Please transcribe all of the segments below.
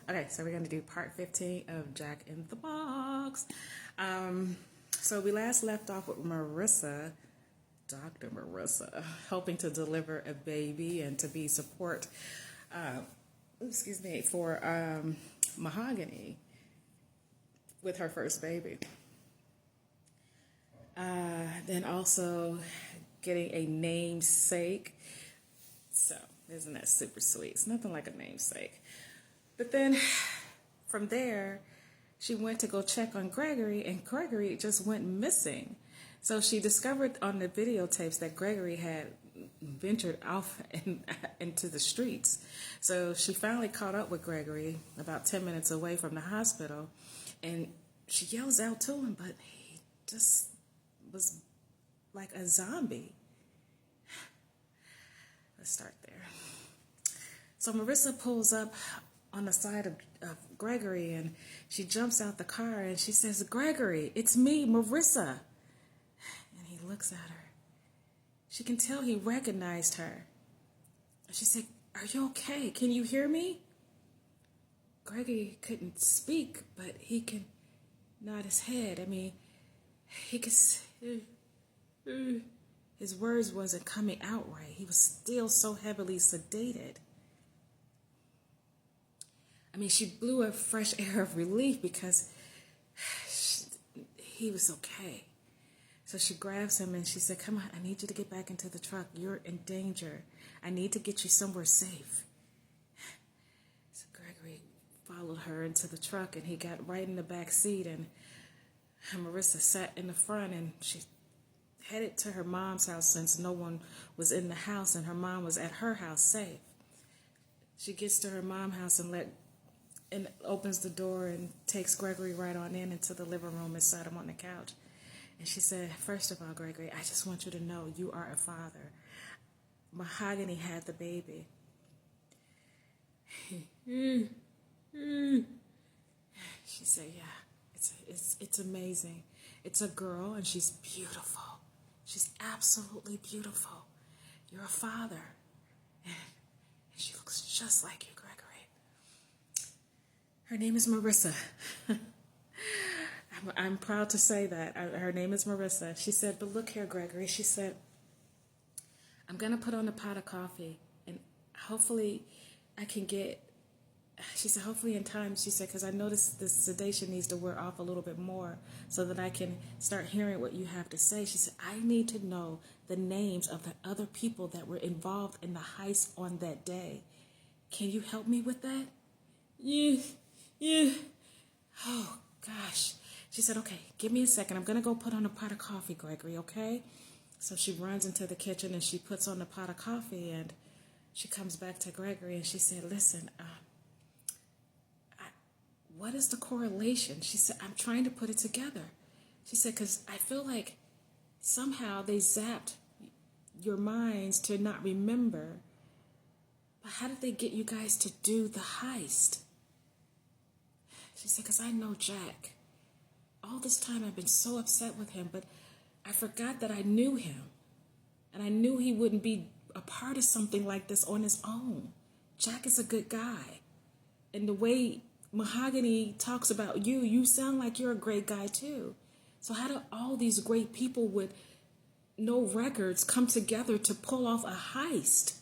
Okay, so we're going to do part 15 of Jack in the Box. So we last left off with Marissa, Dr. Marissa, hoping to deliver a baby and to be support, for Mahogany with her first baby. Then also getting a namesake. So, isn't that super sweet? It's nothing like a namesake. But then from there, she went to go check on Gregory, and Gregory just went missing. So she discovered on the videotapes that Gregory had ventured off into the streets. So she finally caught up with Gregory about 10 minutes away from the hospital, and she yells out to him, but he just was like a zombie. Let's start there. So Marissa pulls up on the side of Gregory, and she jumps out the car and she says, "Gregory, it's me, Marissa." And he looks at her. She can tell he recognized her. She said, "Are you okay? Can you hear me?" Gregory couldn't speak, but he can nod his head. I mean, he could. His words wasn't coming out right. He was still so heavily sedated. I mean, she blew a fresh air of relief because he was okay. So she grabs him and she said, "Come on, I need you to get back into the truck. You're in danger. I need to get you somewhere safe." So Gregory followed her into the truck, and he got right in the back seat, and Marissa sat in the front, and she headed to her mom's house since no one was in the house and her mom was at her house safe. She gets to her mom's house and opens the door and takes Gregory right on into the living room and sat him on the couch. And she said, "First of all, Gregory, I just want you to know you are a father. Mahogany had the baby." She said, "Yeah, it's amazing. It's a girl and she's beautiful. She's absolutely beautiful. You're a father. And she looks just like you, Gregory. Her name is Marissa." I'm proud to say that. Her name is Marissa. She said, "But look here, Gregory." She said, "I'm going to put on a pot of coffee, and hopefully I can get," she said, "hopefully in time," she said, "because I noticed the sedation needs to wear off a little bit more so that I can start hearing what you have to say." She said, "I need to know the names of the other people that were involved in the heist on that day. Can you help me with that?" Yeah. Oh, gosh. She said, "Okay, give me a second. I'm going to go put on a pot of coffee, Gregory, okay?" So she runs into the kitchen and she puts on the pot of coffee, and she comes back to Gregory and she said, "Listen, what is the correlation?" She said, "I'm trying to put it together." She said, "Because I feel like somehow they zapped your minds to not remember. But how did they get you guys to do the heist?" She said, "Because I know Jack. All this time I've been so upset with him, but I forgot that I knew him. And I knew he wouldn't be a part of something like this on his own. Jack is a good guy. And the way Mahogany talks about you, you sound like you're a great guy too. So how do all these great people with no records come together to pull off a heist?"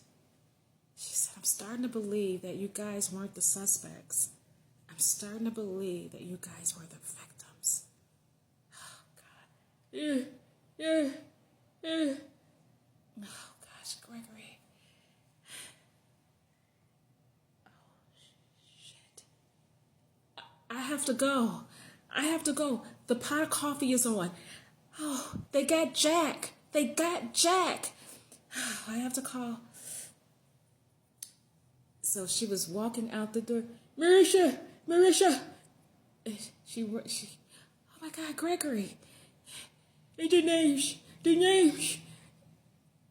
She said, "I'm starting to believe that you guys weren't the suspects. I'm starting to believe that you guys were the victims." Oh, God. Oh, gosh, Gregory. Oh, shit. I have to go. I have to go. The pot of coffee is on. Oh, they got Jack. They got Jack. I have to call. So she was walking out the door. Marisha. She, oh my God, Gregory. The names.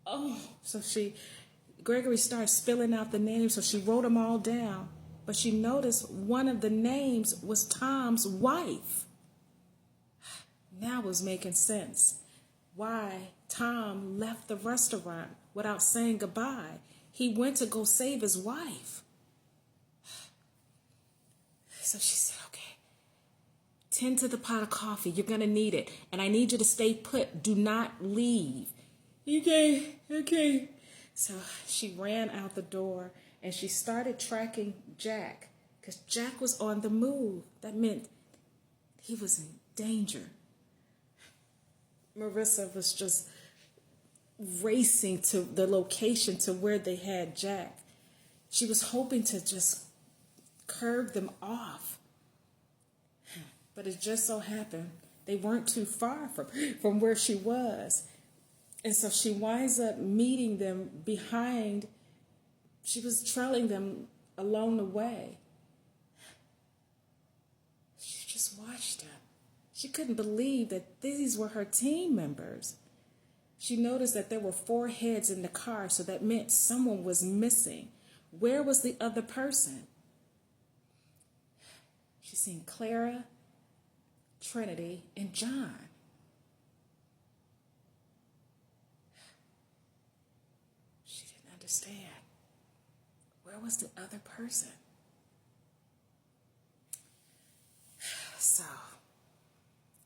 Oh, so Gregory started spilling out the names, so she wrote them all down. But she noticed one of the names was Tom's wife. Now it was making sense. Why Tom left the restaurant without saying goodbye. He went to go save his wife. So she said, okay, tend to the pot of coffee. You're going to need it. And I need you to stay put. Do not leave. Okay, okay. So she ran out the door and she started tracking Jack because Jack was on the move. That meant he was in danger. Marissa was just racing to the location to where they had Jack. She was hoping to just curb them off. But it just so happened they weren't too far from where she was. And so she winds up meeting them behind. She was trailing them along the way. She just watched them. She couldn't believe that these were her team members. She noticed that there were 4 heads in the car, so that meant someone was missing. Where was the other person? She seen Clara, Trinity, and John. She didn't understand. Where was the other person? So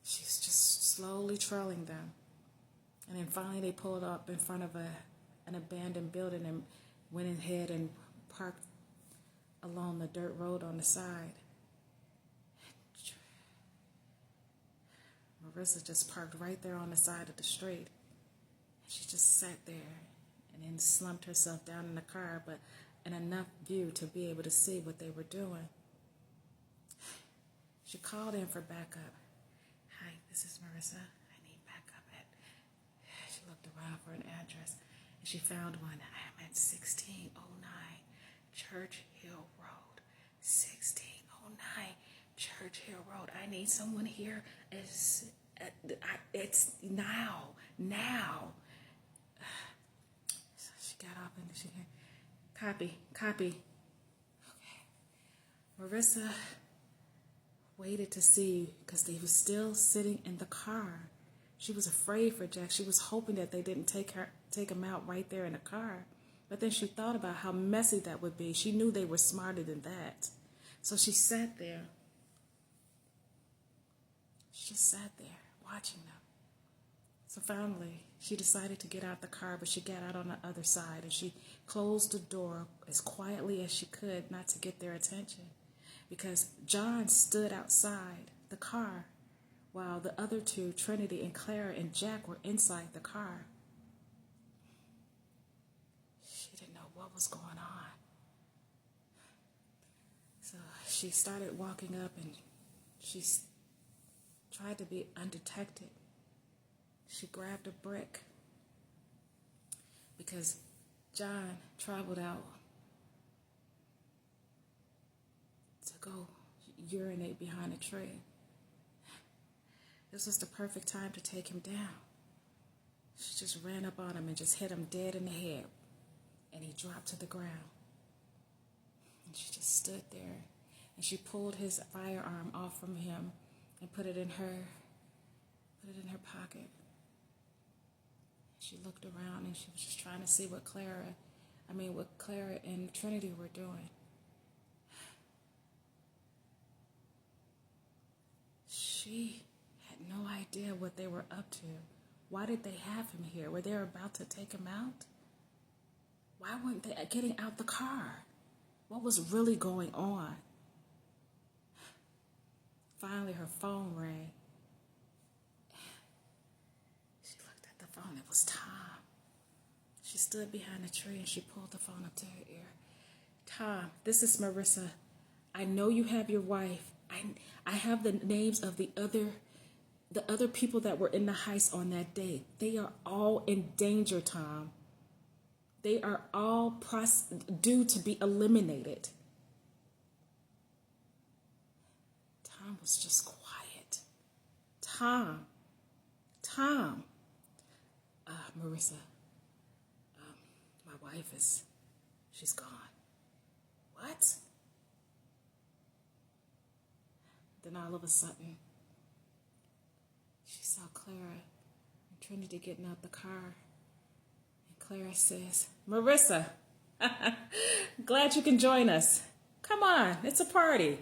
she's just slowly trailing them. And then finally they pulled up in front of an abandoned building and went ahead and parked along the dirt road on the side. Marissa just parked right there on the side of the street. She just sat there and then slumped herself down in the car, but in enough view to be able to see what they were doing. She called in for backup. Hi, this is Marissa. I need backup at... She looked around for an address and she found one. I am at 1609 Church Hill Road. 1609 Church Hill Road. I need someone here. It's now. So she got up and she copy. Okay. Marissa waited to see because they were still sitting in the car. She was afraid for Jack. She was hoping that they didn't take him out right there in the car. But then she thought about how messy that would be. She knew they were smarter than that. So she sat there. She just sat there watching them. So finally, she decided to get out the car, but she got out on the other side and she closed the door as quietly as she could, not to get their attention, because John stood outside the car while the other 2, Trinity and Clara and Jack, were inside the car. She didn't know what was going on. So she started walking up and she tried to be undetected. She grabbed a brick because John traveled out to go urinate behind a tree. This was the perfect time to take him down. She just ran up on him and just hit him dead in the head, and he dropped to the ground. And she just stood there, and she pulled his firearm off from him and put it in her pocket. She looked around and she was just trying to see what Clara and Trinity were doing. She had no idea what they were up to. Why did they have him here? Were they about to take him out? Why weren't they getting out the car? What was really going on? Finally, her phone rang. She looked at the phone. It was Tom. She stood behind a tree and she pulled the phone up to her ear. Tom, this is Marissa. I know you have your wife. I have the names of the other people that were in the heist on that day. They are all in danger, Tom. They are all due to be eliminated. Tom was just quiet. Tom, Marissa, my wife she's gone. What? Then all of a sudden, she saw Clara and Trinity getting out the car. And Clara says, Marissa, glad you can join us. Come on, it's a party.